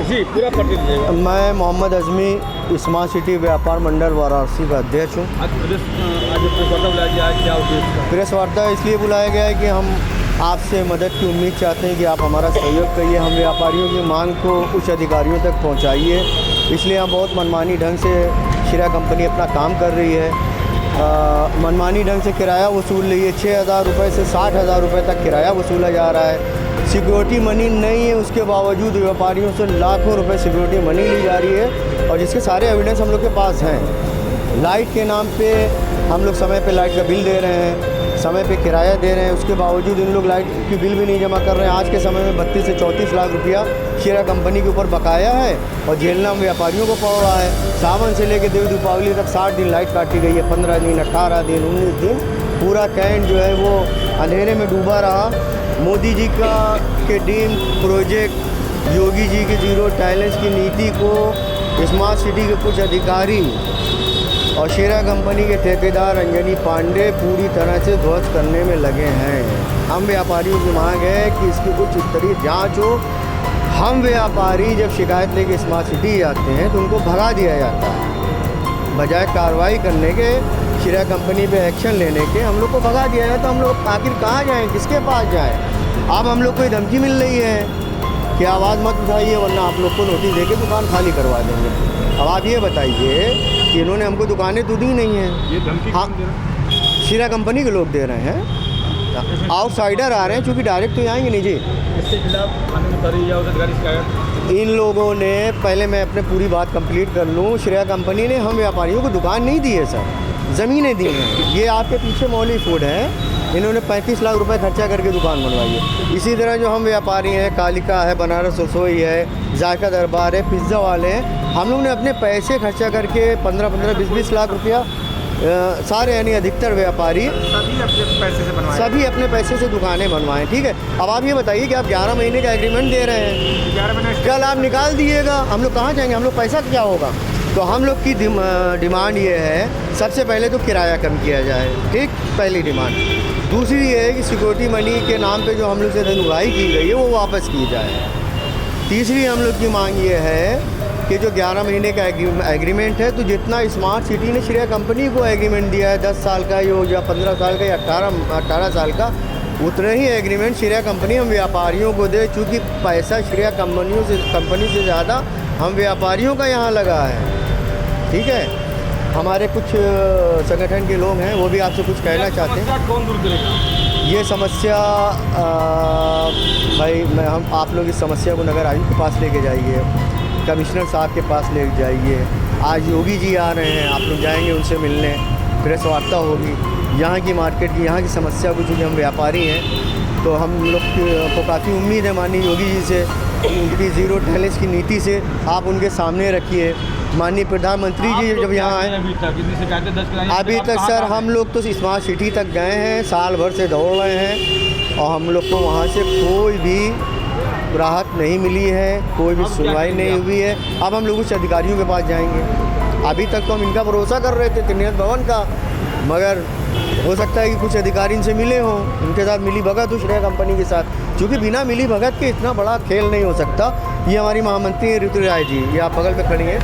जी पूरा परिचय दीजिएगा। मैं मोहम्मद अज़मी स्मार्ट सिटी व्यापार मंडल वाराणसी का अध्यक्ष हूँ। आज प्रेस वार्ता बुलाया गया है, क्या उद्देश्य? प्रेस वार्ता इसलिए बुलाया गया है कि हम आपसे मदद की उम्मीद चाहते हैं कि आप हमारा सहयोग करिए, हम व्यापारियों की मांग को उच्च अधिकारियों तक पहुँचाइए। इसलिए हम बहुत मनमानी ढंग से श्रेया कंपनी अपना काम कर रही है। मनमानी ढंग से किराया वसूल रही है। 6,000 रुपये से 60,000 रुपये तक किराया वसूला जा रहा है। सिक्योरिटी मनी नहीं है, उसके बावजूद व्यापारियों से लाखों रुपए सिक्योरिटी मनी ली जा रही है और जिसके सारे एविडेंस हम लोग के पास हैं। लाइट के नाम पे हम लोग समय पे लाइट का बिल दे रहे हैं, समय पे किराया दे रहे हैं, उसके बावजूद इन लोग लाइट की बिल भी नहीं जमा कर रहे हैं। आज के समय में 32 से 34 लाख रुपया श्रेया कंपनी के ऊपर बकाया है और झेलना व्यापारियों को पड़ रहा है। सावन से लेकर देव दीपावली तक 60 दिन लाइट काटी गई है, 15 दिन, 18 दिन, 19 दिन पूरा कैंट जो है वो अंधेरे में डूबा रहा। मोदी जी के ड्रीम प्रोजेक्ट, योगी जी की जीरो टॉलरेंस की नीति को स्मार्ट सिटी के कुछ अधिकारी और श्रेया कंपनी के ठेकेदार अंजनी पांडे पूरी तरह से ध्वस्त करने में लगे हैं। हम व्यापारियों की मांग है कि इसकी कुछ स्तरीय जांच हो। हम व्यापारी जब शिकायत लेके स्मार्ट सिटी जाते हैं तो उनको भगा दिया जाता है, बजाय कार्रवाई करने के, श्रेया कंपनी पे एक्शन लेने के हम लोग को भगा दिया जाए। तो हम लोग आखिर कहाँ जाएँ, किसके पास जाएँ? अब हम लोग को धमकी मिल रही है कि आवाज़ मत उठाइए वरना आप लोग को नोटिस देके दुकान खाली करवा देंगे। अब आप ये बताइए कि इन्होंने हमको दुकानें तो दी नहीं हैं। ये धमकी हाँ, कौन दे रहा है? श्रेया कंपनी के लोग दे रहे हैं। आउटसाइडर आ रहे हैं, चूँकि डायरेक्ट तो आएंगे नहीं जी। इसके खिलाफ कानूनी कार्रवाई या अधिकारी शिकायत? इन लोगों ने, पहले मैं अपने पूरी बात कंप्लीट कर लूँ। श्रेया कंपनी ने हम व्यापारियों को दुकान नहीं दी है सर, ज़मीनें दी हैं। ये आपके पीछे मौली फूड है, इन्होंने 35 लाख रुपए खर्चा करके दुकान बनवाई है। इसी तरह जो हम व्यापारी हैं, कालिका है, बनारस रसोई है, जायका दरबार है, पिज़्ज़ा वाले हैं, हम लोग ने अपने पैसे खर्चा करके 15-15, 20-20 लाख रुपया सारे यानी अधिकतर व्यापारी सभी अपने पैसे से दुकानें बनवाएं। ठीक है, अब आप ये बताइए कि आप 11 महीने का एग्रीमेंट दे रहे हैं, 11 महीने कल आप निकाल दिएगा, हम लोग कहाँ जाएंगे? हम लोग पैसा क्या होगा? तो हम लोग की डिमांड ये है, सबसे पहले तो किराया कम किया जाए। ठीक, पहली डिमांड। दूसरी ये है कि सिक्योरिटी मनी के नाम पे जो हम लोग से धन उड़ाई की गई है वो वापस की जाए। तीसरी हम लोग की मांग ये है कि जो 11 महीने का एग्रीमेंट है, तो जितना स्मार्ट सिटी ने श्रेया कंपनी को एग्रीमेंट दिया है 10 साल का या 15 साल का या 18 साल का, उतना ही एग्रीमेंट श्रेया कंपनी हम व्यापारियों को दे। चूँकि पैसा श्रेया कंपनी से ज़्यादा हम व्यापारियों का यहाँ लगा है। ठीक है, हमारे कुछ संगठन के लोग हैं, वो भी आपसे कुछ कहना चाहते हैं। कौन दूर करेगा ये समस्या? भाई हम आप लोग इस समस्या को नगर आयुक्त के पास लेके जाइए, कमिश्नर साहब के पास ले जाइए। आज योगी जी आ रहे हैं, आप लोग जाएंगे उनसे मिलने, प्रेस वार्ता होगी। यहाँ की मार्केट की, यहाँ की समस्या को, चूँकि हम व्यापारी हैं तो हम लोग को काफ़ी उम्मीद है माननीय योगी जी से, उनकी ज़ीरो टॉलरेंस की नीति से आप उनके सामने रखिए। माननीय प्रधानमंत्री जी जब यहाँ आए, अभी तक सर हम लोग तो स्मार्ट सिटी तक गए हैं, साल भर से दौड़ रहे हैं और हम लोग को वहाँ से कोई भी राहत नहीं मिली है, कोई भी सुनवाई नहीं हुई है। अब हम लोग उच्च अधिकारियों के पास जाएंगे। अभी तक तो हम इनका भरोसा कर रहे थे त्रिनेत्र भवन का, मगर हो सकता है कि कुछ अधिकारी इनसे मिले हों, उनके साथ मिली भगत हो श्रेया कंपनी के साथ। क्योंकि बिना मिली भगत के इतना बड़ा खेल नहीं हो सकता। ये हमारी महामंत्री ऋतु राय जी, ये आप बगल में खड़ी हैं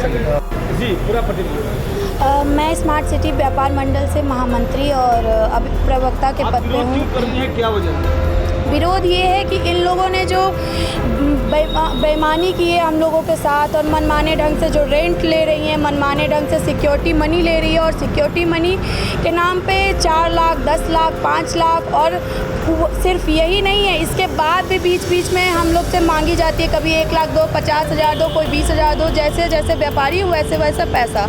जी, पूरा परिचय। मैं स्मार्ट सिटी व्यापार मंडल से महामंत्री और अभी प्रवक्ता के पद पे हूँ। क्या वजह है? विरोध ये है कि इन लोगों ने जो बेईमानी की है हम लोगों के साथ और मनमाने ढंग से जो रेंट ले रही हैं, मनमाने ढंग से सिक्योरिटी मनी ले रही है और सिक्योरिटी मनी के नाम पे 4 लाख, 10 लाख, 5 लाख और सिर्फ यही नहीं है, इसके बाद भी बीच बीच में हम लोग से मांगी जाती है, कभी 1 लाख दो, 50,000 दो, कोई 20,000 दो, जैसे जैसे व्यापारी हो वैसे वैसे पैसा।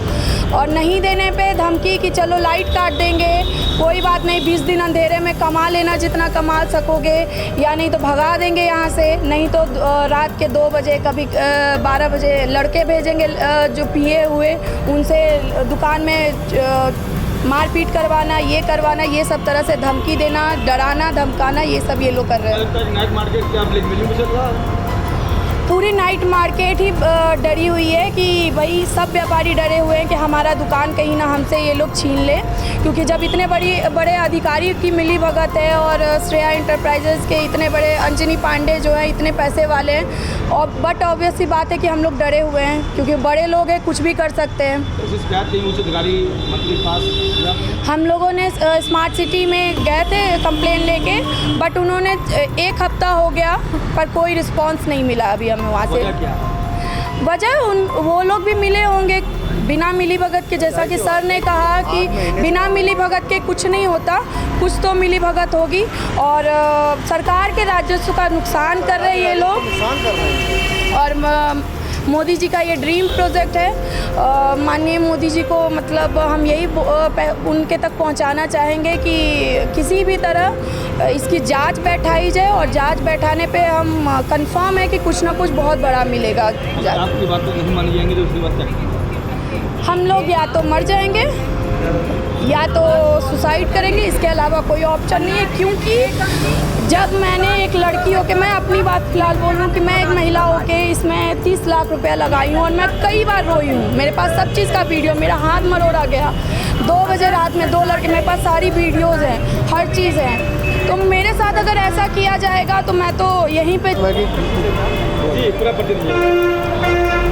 और नहीं देने पे धमकी कि चलो लाइट काट देंगे, कोई बात नहीं, 20 दिन अंधेरे में कमा लेना जितना कमा सकोगे, या नहीं तो भगा देंगे यहाँ से, नहीं तो रात के 2 बजे, कभी 12 बजे लड़के भेजेंगे जो पिए हुए, उनसे दुकान में मारपीट करवाना, ये करवाना, ये सब तरह से धमकी देना, डराना धमकाना, ये सब ये लोग कर रहे हैं। पूरी नाइट मार्केट ही डरी हुई है कि भाई सब व्यापारी डरे हुए हैं कि हमारा दुकान कहीं ना हमसे ये लोग छीन ले, क्योंकि जब इतने बड़े अधिकारी की मिली भगत है और श्रेया इंटरप्राइजेज़ के इतने बड़े अंजनी पांडे जो है इतने पैसे वाले हैं, और बट ऑब्वियस सी बात है कि हम लोग डरे हुए हैं क्योंकि बड़े लोग हैं, कुछ भी कर सकते हैं। हम लोगों ने स्मार्ट सिटी में गए थे कंप्लेन लेके, बट उन्होंने 1 हफ्ता हो गया पर कोई रिस्पांस नहीं मिला अभी हमें वहाँ से। वजह वो लोग भी मिले होंगे बिना मिली भगत के, जैसा कि सर ने कहा कि बिना मिली भगत के कुछ नहीं होता, कुछ तो मिली भगत होगी। और सरकार के राजस्व का नुकसान कर रहे हैं ये लोग। और मोदी जी का ये ड्रीम प्रोजेक्ट है, माननीय मोदी जी को मतलब हम यही उनके तक पहुंचाना चाहेंगे कि किसी भी तरह इसकी जांच बैठाई जाए, और जांच बैठाने पे हम कंफर्म है कि कुछ ना कुछ बहुत बड़ा मिलेगा। आपकी बात तो नहीं मानी जाएंगी तो उसकी बात क्या? हम लोग या तो मर जाएंगे या तो सुसाइड करेंगे, इसके अलावा कोई ऑप्शन नहीं है। क्योंकि जब मैंने एक लड़की होके, मैं अपनी बात फिलहाल बोल रही हूँ कि मैं एक महिला होके इसमें 30 लाख रुपया लगाई हूँ और मैं कई बार रोई हूँ। मेरे पास सब चीज़ का वीडियो, मेरा हाथ मरोड़ा गया 2 बजे रात में, 2 लड़के, मेरे पास सारी वीडियोज़ हैं, हर चीज़ है। तो मेरे साथ अगर ऐसा किया जाएगा तो मैं तो यहीं पे।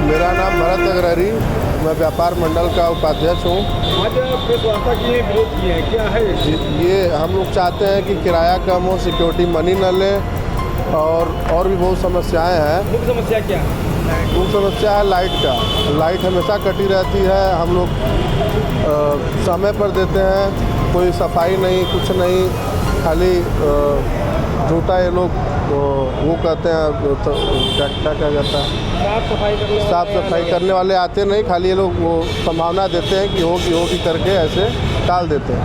मेरा नाम भरत अग्रहरी, मैं व्यापार मंडल का उपाध्यक्ष हूँ। आज प्रेस वार्ता की विरोध की है, क्या है ये? हम लोग चाहते हैं कि किराया कम हो, सिक्योरिटी मनी न ले, और भी बहुत समस्याएं हैं। मुख्य समस्या क्या है? मुख्य समस्या है लाइट का। लाइट हमेशा कटी रहती है, हम लोग समय पर देते हैं, कोई सफाई नहीं, कुछ नहीं, खाली झूठा ये लोग वो कहते हैं, तो क्या कहा जाता है, साफ सफाई करने वाले आते नहीं, खाली ये लोग वो संभावना देते हैं कि होगी करके ऐसे टाल देते हैं।